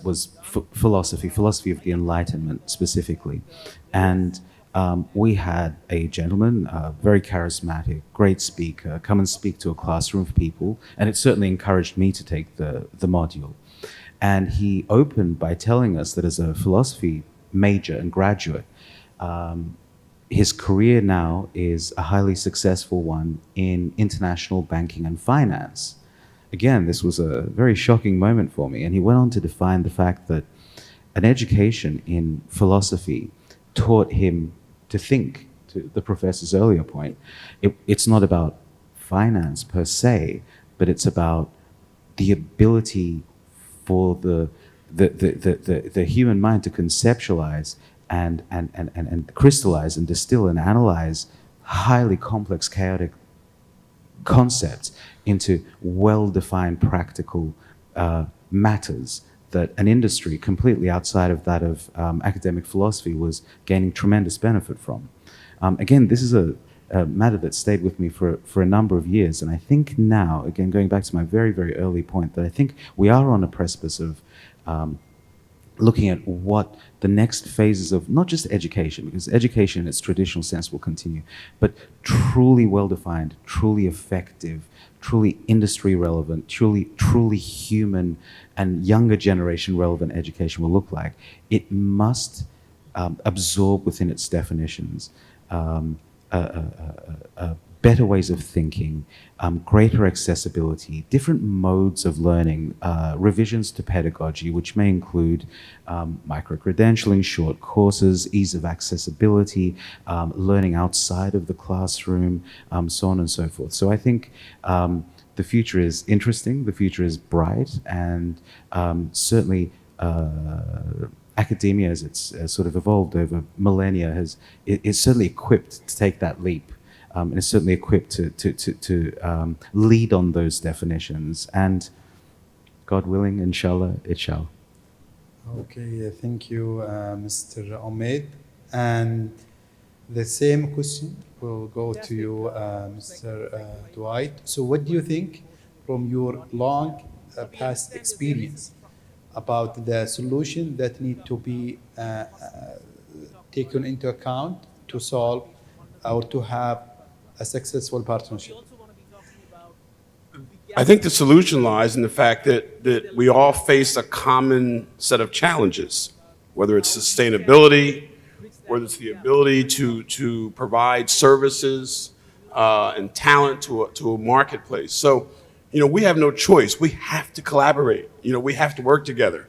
philosophy of the Enlightenment specifically, and we had a gentleman, very charismatic, great speaker, come and speak to a classroom of people, and it certainly encouraged me to take the module. And he opened by telling us that as a philosophy major and graduate, his career now is a highly successful one in international banking and finance. Again, this was a very shocking moment for me. And he went on to define the fact that an education in philosophy taught him to think, to the professor's earlier point. It's not about finance per se, but it's about the ability for the human mind to conceptualize and crystallize and distill and analyze highly complex, chaotic concepts into well-defined practical matters that an industry completely outside of that of academic philosophy was gaining tremendous benefit from. Again, this is a matter that stayed with me for a number of years, and I think now, again, going back to my very, very early point, that I think we are on a precipice of looking at what the next phases of not just education, because education in its traditional sense will continue, but truly well-defined, truly effective, truly industry relevant, truly human and younger generation relevant education will look like. It must absorb within its definitions better ways of thinking, greater accessibility, different modes of learning, revisions to pedagogy, which may include micro-credentialing, short courses, ease of accessibility, learning outside of the classroom, so on and so forth. So I think the future is interesting, the future is bright, and certainly academia, as it's sort of evolved over millennia, is certainly equipped to take that leap. And is certainly equipped to lead on those definitions. And God willing, inshallah, it shall. Okay, thank you, Mr. Omid. And the same question will go to you, Mr. Dwight. So what do you think from your long past experience about the solution that need to be taken into account to solve or to have a successful partnership? I think the solution lies in the fact that we all face a common set of challenges, whether it's sustainability, whether it's the ability to provide services and talent to a marketplace. So, we have no choice. We have to collaborate. We have to work together,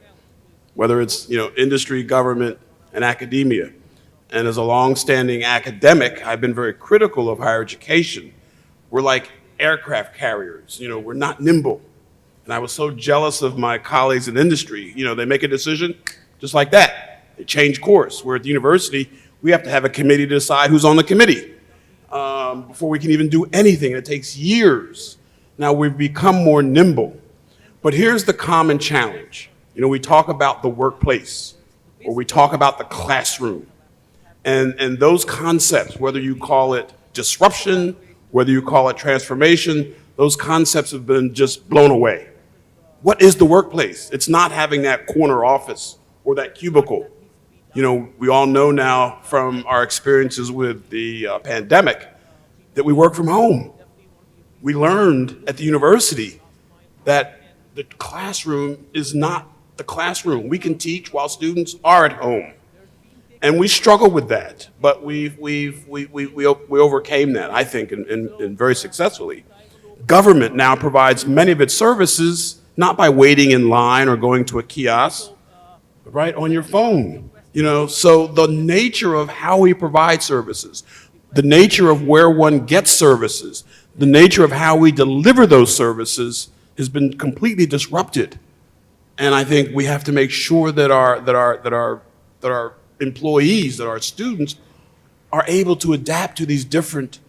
whether it's, industry, government, and academia. And as a long-standing academic, I've been very critical of higher education. We're like aircraft carriers, we're not nimble. And I was so jealous of my colleagues in industry. They make a decision just like that. They change course. Where at the university, we have to have a committee to decide who's on the committee before we can even do anything. It takes years. Now we've become more nimble. But here's the common challenge. We talk about the workplace, or we talk about the classroom. And those concepts, whether you call it disruption, whether you call it transformation, those concepts have been just blown away. What is the workplace? It's not having that corner office or that cubicle. We all know now from our experiences with the pandemic that we work from home. We learned at the university that the classroom is not the classroom. We can teach while students are at home. And we struggle with that, but we overcame that, I think, and very successfully. Government now provides many of its services not by waiting in line or going to a kiosk, but right on your phone. So the nature of how we provide services, the nature of where one gets services, the nature of how we deliver those services has been completely disrupted. And I think we have to make sure that our employees, that our students are able to adapt to these different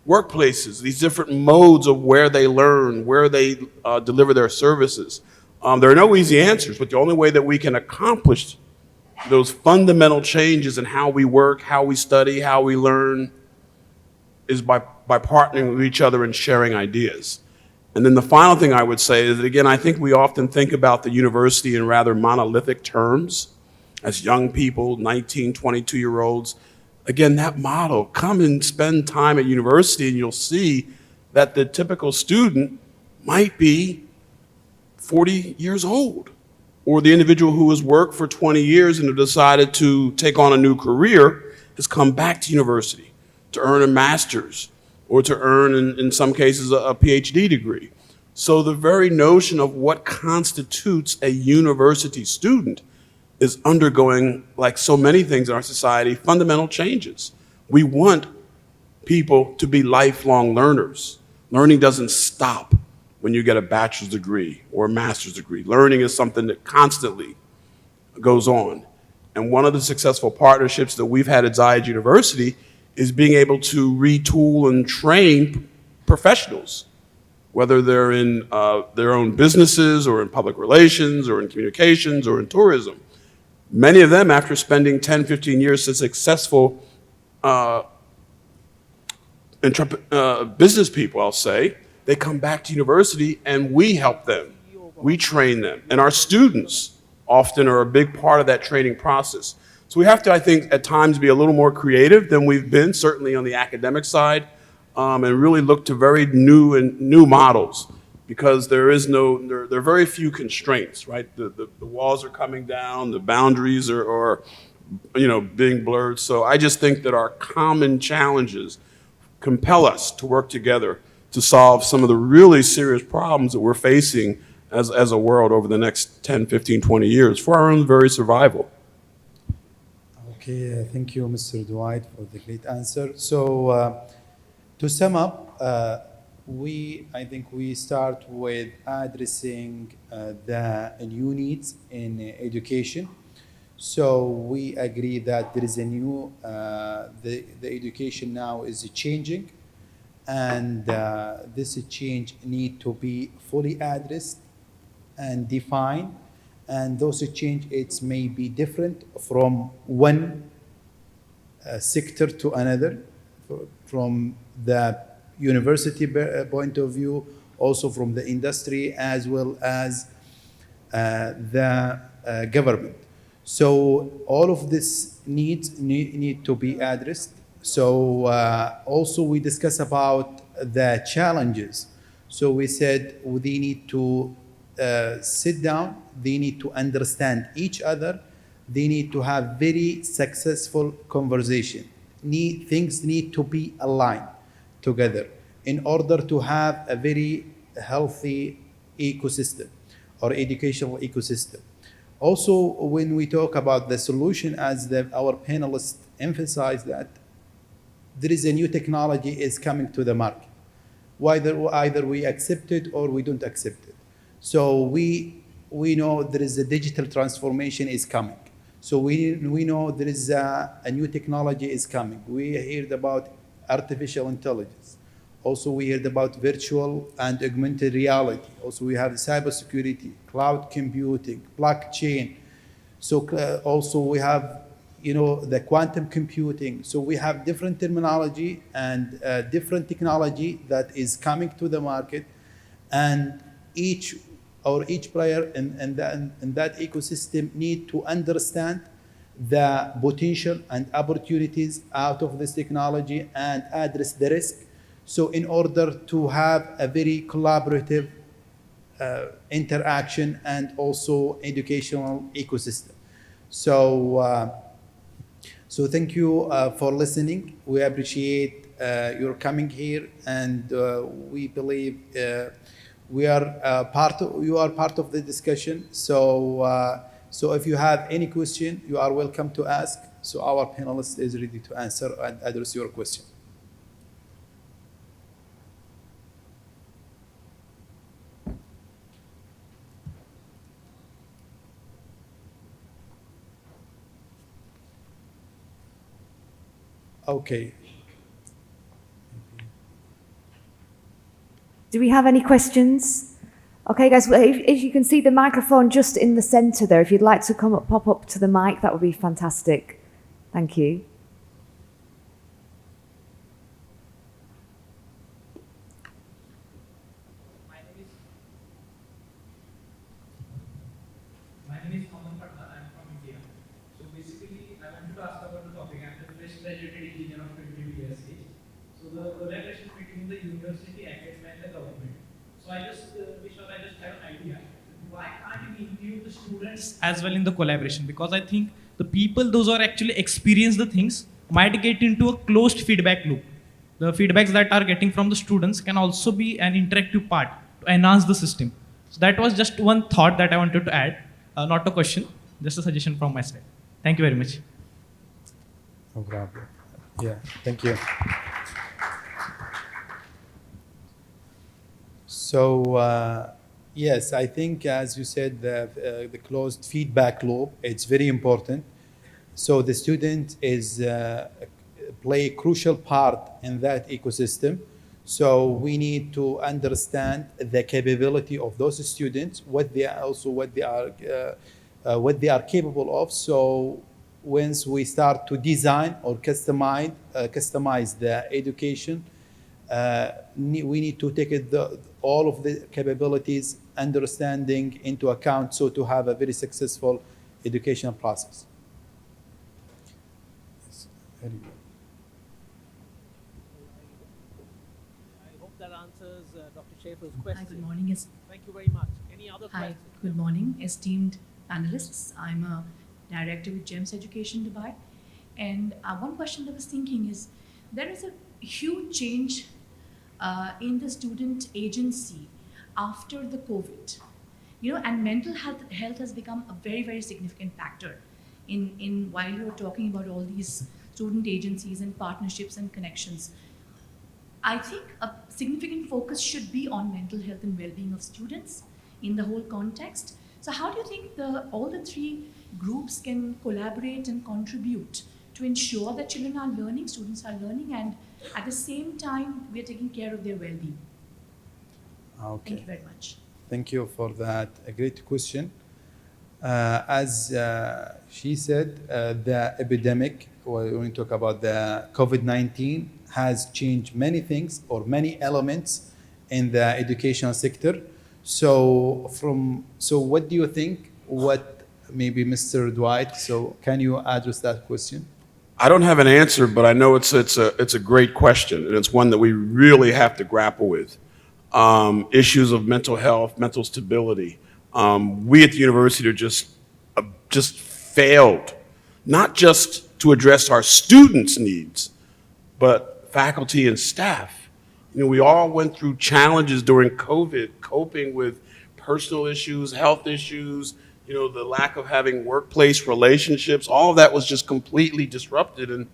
workplaces, these different modes of where they learn, where they deliver their services. There are no easy answers, but the only way that we can accomplish those fundamental changes in how we work, how we study, how we learn, is by partnering with each other and sharing ideas. And then the final thing I would say is that, again, I think we often think about the university in rather monolithic terms. As young people, 19, 22-year-olds, again, that model, come and spend time at university and you'll see that the typical student might be 40 years old. or the individual who has worked for 20 years and have decided to take on a new career has come back to university to earn a master's or to earn, in some cases, a PhD degree. So the very notion of what constitutes a university student is undergoing, like so many things in our society, fundamental changes. We want people to be lifelong learners. Learning doesn't stop when you get a bachelor's degree or a master's degree. Learning is something that constantly goes on. And one of the successful partnerships that we've had at Zayed University is being able to retool and train professionals, whether they're in their own businesses or in public relations or in communications or in tourism. Many of them, after spending 10, 15 years as successful business people, I'll say, they come back to university and we help them. We train them. And our students often are a big part of that training process. So we have to, I think, at times be a little more creative than we've been, certainly on the academic side, and really look to very new models, because there are very few constraints, right? The walls are coming down, the boundaries are being blurred. So I just think that our common challenges compel us to work together to solve some of the really serious problems that we're facing as a world over the next 10, 15, 20 years for our own very survival. Okay, thank you, Mr. Dwight, for the great answer. So to sum up, I think we start with addressing the new needs in education. So we agree that there is a new, the education now is changing, and this change need to be fully addressed and defined, and those changes may be different from one sector to another, from the university point of view, also from the industry, as well as the government. So all of this needs need to be addressed. So also we discuss about the challenges. So we said they need to sit down, they need to understand each other, they need to have very successful conversation. Things need to be aligned together in order to have a very healthy ecosystem or educational ecosystem. Also, when we talk about the solution, as our panelists emphasize, that there is a new technology is coming to the market. Either we accept it or we don't accept it. So we know there is a digital transformation is coming. So we know there is a new technology is coming. We heard about artificial intelligence. Also, we heard about virtual and augmented reality. Also, we have cybersecurity, cloud computing, blockchain. So also we have, the quantum computing. So we have different terminology and different technology that is coming to the market, and each player in that ecosystem need to understand the potential and opportunities out of this technology and address the risk. So in order to have a very collaborative interaction and also educational ecosystem. So thank you for listening. We appreciate your coming here, and we believe you are part of the discussion. So if you have any question, you are welcome to ask. So our panelist is ready to answer and address your question. Okay. Do we have any questions? Okay, guys, well, if you can see the microphone just in the center there, if you'd like to pop up to the mic, that would be fantastic. Thank you. My name is I'm from India. So basically, I wanted to ask about the topic. I'm a fresh graduated engineer of 22 years age. So the collaboration between the university, academia, and the government. So I just have an idea. Why can't we include the students as well in the collaboration, because I think the people, those who are actually experience the things, might get into a closed feedback loop. The feedbacks that are getting from the students can also be an interactive part to enhance the system. So that was just one thought that I wanted to add, not a question, just a suggestion from my side. Thank you very much. No problem. Yeah, thank you. So, yes, I think, as you said, the closed feedback loop, it's very important. So the student is play a crucial part in that ecosystem. So we need to understand the capability of those students, what they are capable of. So once we start to design or customize the education, we need to take all of the capabilities, understanding into account, so to have a very successful educational process. Yes, very good. I hope that answers Dr. Schaefer's question. Hi, good morning. Thank you very much. Any other Hi, questions? good morning, esteemed panelists. I'm a director with GEMS Education Dubai. And one question that I was thinking is, there is a huge change in the student agency after the COVID. And mental health has become a very, very significant factor in while you're talking about all these student agencies and partnerships and connections. I think a significant focus should be on mental health and well-being of students in the whole context. So how do you think all the three groups can collaborate and contribute to ensure that children are learning, students are learning, and at the same time, we are taking care of their well-being? Okay. Thank you very much. Thank you for that. A great question. As she said, the epidemic, when we talk about the COVID-19, has changed many things or many elements in the educational sector. So what do you think? What maybe Mr. Dwight? So can you address that question? I don't have an answer, but I know it's a great question, and it's one that we really have to grapple with. Issues of mental health, mental stability. We at the university are just failed, not just to address our students' needs, but faculty and staff. We all went through challenges during COVID, coping with personal issues, health issues, the lack of having workplace relationships. All of that was just completely disrupted, and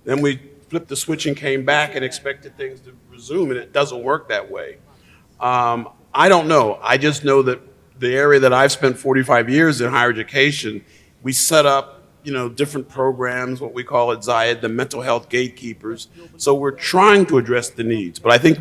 then we flipped the switch and came back and expected things to resume, and it doesn't work that way. I don't know. I just know that the area that I've spent 45 years in higher education, we set up, different programs, what we call at Zayed, the mental health gatekeepers. So we're trying to address the needs, but I think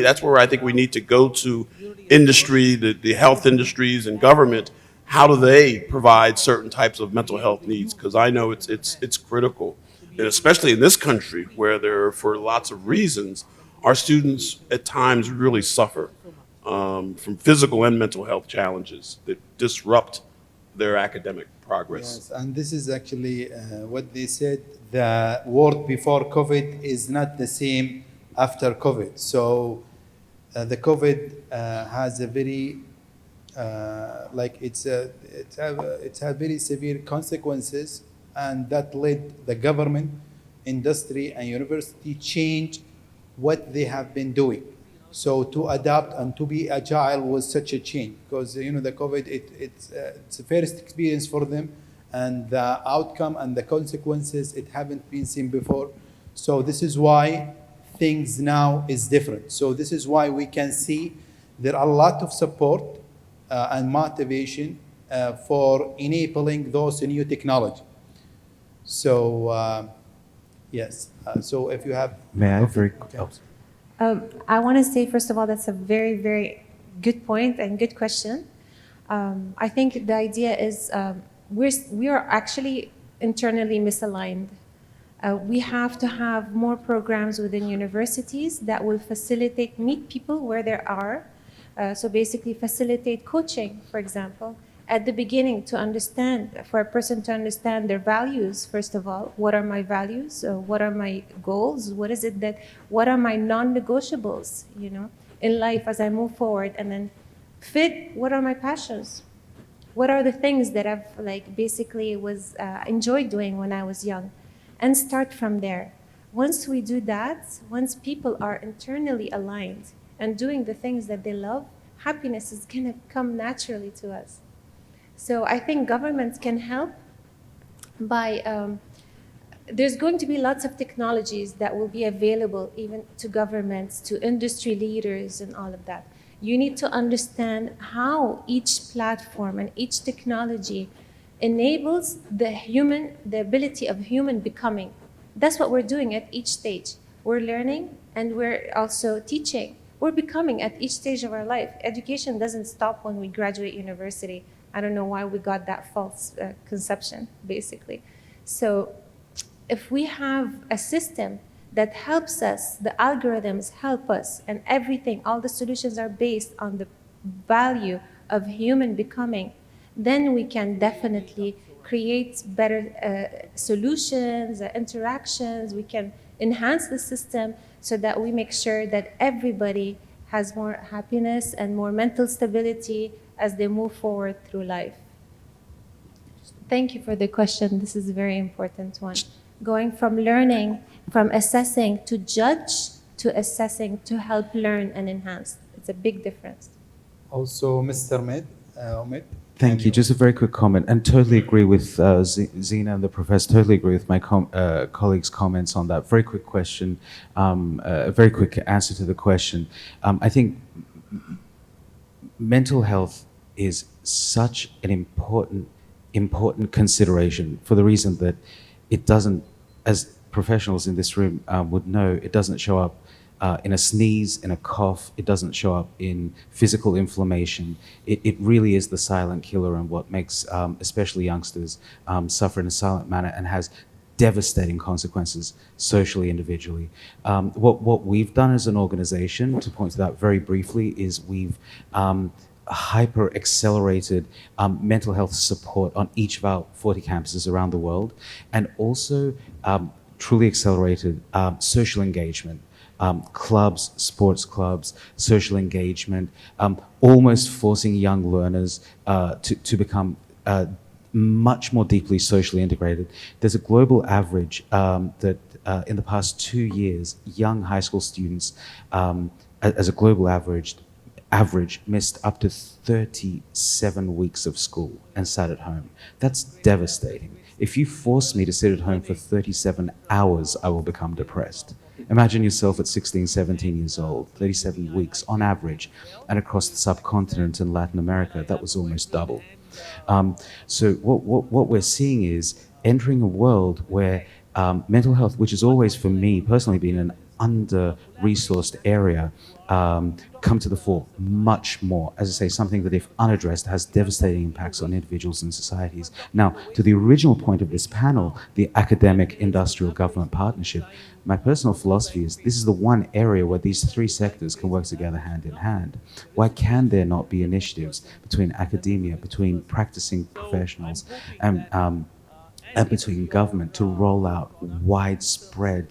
that's where I think we need to go to industry, the health industries and government. How do they provide certain types of mental health needs? Because I know it's critical, and especially in this country where for lots of reasons, our students at times really suffer from physical and mental health challenges that disrupt their academic progress. Yes, and this is actually what they said. The world before COVID is not the same after COVID. So the COVID has a very it's had very severe consequences, and that led the government, industry, and university change what they have been doing. So to adapt and to be agile was such a change, because the COVID it's a first experience for them, and the outcome and the consequences it haven't been seen before. So this is why things now is different. So this is why we can see there are a lot of support and motivation for enabling those new technology. So yes. So if you have, May I very I want to say, first of all, that's a very, very good point and good question. I think the idea is we are actually internally misaligned. We have to have more programs within universities that will meet people where they are. So basically facilitate coaching, for example, at the beginning for a person to understand their values, first of all. What are my values? What are my goals? What are my non-negotiables, in life as I move forward? And then what are my passions? What are the things that I've like basically was enjoyed doing when I was young, and start from there. Once we do that, once people are internally aligned and doing the things that they love, happiness is going to come naturally to us. So I think governments can help by, there's going to be lots of technologies that will be available even to governments, to industry leaders and all of that. You need to understand how each platform and each technology enables the ability of human becoming. That's what we're doing at each stage. We're learning and we're also teaching. We're becoming at each stage of our life. Education doesn't stop when we graduate university. I don't know why we got that false conception, basically. So if we have a system that helps us, the algorithms help us, and everything, all the solutions are based on the value of human becoming, then we can definitely create better solutions, interactions. We can enhance the system so that we make sure that everybody has more happiness and more mental stability as they move forward through life. Thank you for the question. This is a very important one. Going from learning, from assessing to judge, to assessing to help learn and enhance. It's a big difference. Also, Mr. Omid. Thank you. Just a very quick comment, and totally agree with Zina and the professor. Totally agree with my colleagues' comments on that. Very quick question, a very quick answer to the question. I think mental health is such an important consideration for the reason that it doesn't, as professionals in this room would know, it doesn't show up in a sneeze, in a cough. It doesn't show up in physical inflammation. It really is the silent killer, and what makes especially youngsters suffer in a silent manner and has devastating consequences socially, individually. What we've done as an organization, to point to that very briefly, is we've hyper-accelerated mental health support on each of our 40 campuses around the world, and also truly accelerated social engagement. Clubs, sports clubs, social engagement, almost forcing young learners to become much more deeply socially integrated. There's a global average that in the past 2 years, young high school students, as a global average, missed up to 37 weeks of school and sat at home. That's devastating. If you force me to sit at home for 37 hours, I will become depressed. Imagine yourself at 16, 17 years old, 37 weeks on average, and across the subcontinent in Latin America, that was almost double. So what we're seeing is entering a world where mental health, which has always, for me personally, been an under-resourced area, come to the fore much more. As I say, something that, if unaddressed, has devastating impacts on individuals and societies. Now, to the original point of this panel, the academic-industrial government partnership, my personal philosophy is this is the one area where these three sectors can work together hand in hand. Why can there not be initiatives between academia, between practicing professionals, and between government to roll out widespread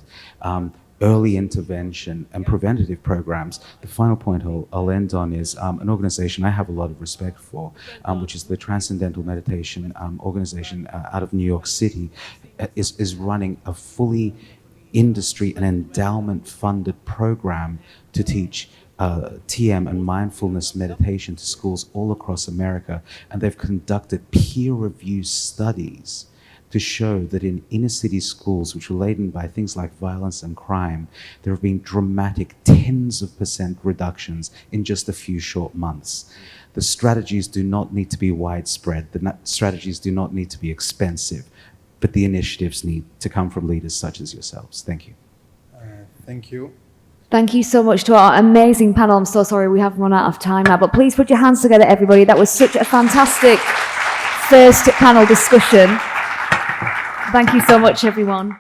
early intervention and preventative programs? The final point I'll end on is an organization I have a lot of respect for, which is the Transcendental Meditation organization out of New York City, is running a fully industry and endowment funded program to teach TM and mindfulness meditation to schools all across America. And they've conducted peer-reviewed studies to show that in inner city schools, which are laden by things like violence and crime, there have been dramatic tens of % reductions in just a few short months. The strategies do not need to be widespread. The strategies do not need to be expensive, but the initiatives need to come from leaders such as yourselves. Thank you. Thank you. Thank you so much to our amazing panel. I'm so sorry we have run out of time now, but please put your hands together, everybody. That was such a fantastic first panel discussion. Thank you so much, everyone.